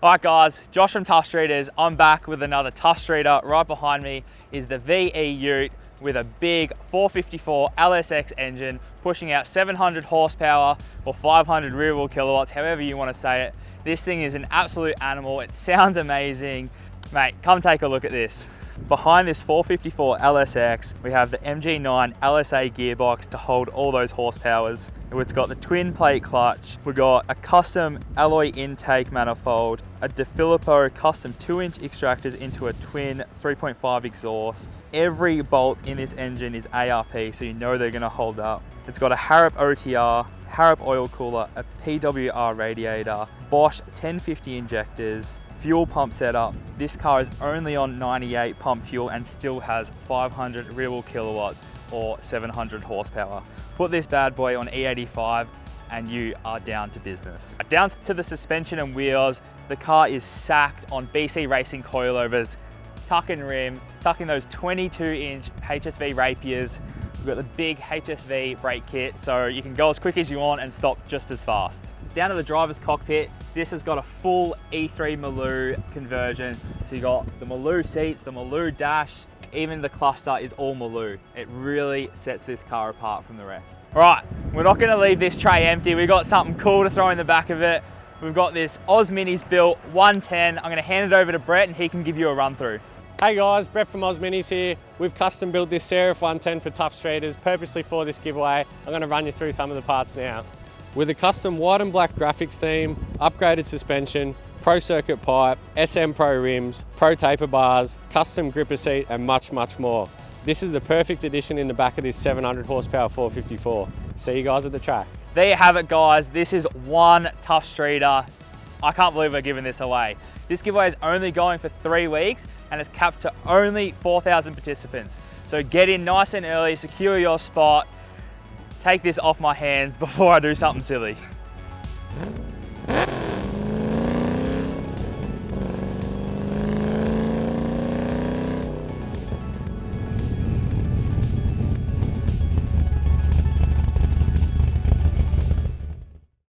Alright guys, Josh from Tuff Streeters. I'm back with another Tuff Streeter. Right behind me is the VE Ute with a big 454 LSX engine pushing out 700 horsepower or 500 rear wheel kilowatts, however you want to say it. This thing is an absolute animal. It sounds amazing. Mate, come take a look at this. Behind this 454 LSX, we have the MG9 LSA gearbox to hold all those horsepowers. It's got the twin plate clutch. We've got a custom alloy intake manifold, a DeFilippo custom 2-inch extractors into a twin 3.5 exhaust. Every bolt in this engine is ARP, so you know they're gonna hold up. It's got a Harrop OTR, Harrop oil cooler, a PWR radiator, Bosch 1050 injectors, fuel pump setup. This car is only on 98 pump fuel and still has 500 rear wheel kilowatts or 700 horsepower. Put this bad boy on E85 and you are down to business. Down to the suspension and wheels, the car is sacked on BC Racing coilovers, tuck and rim, tucking those 22-inch HSV rapiers. We've got the big HSV brake kit, so you can go as quick as you want and stop just as fast. Down to the driver's cockpit, this has got a full E3 Maloo conversion. So you got the Maloo seats, the Maloo dash, even the cluster is all Maloo. It really sets this car apart from the rest. All right, we're not gonna leave this tray empty. We've got something cool to throw in the back of it. We've got this Oz Minis built 110. I'm gonna hand it over to Brett and he can give you a run through. Hey guys, Brett from Oz Minis here. We've custom built this CRF110 for Tuff Streeters purposely for this giveaway. I'm gonna run you through some of the parts now. With a custom white and black graphics theme, upgraded suspension, Pro Circuit pipe, SM Pro rims, Pro taper bars, custom gripper seat and much, much more. This is the perfect addition in the back of this 700 horsepower 454. See you guys at the track. There you have it guys, this is one Tuff Streeter. I can't believe we're giving this away. This giveaway is only going for 3 weeks and it's capped to only 4,000 participants. So get in nice and early, secure your spot. Take this off my hands before I do something silly.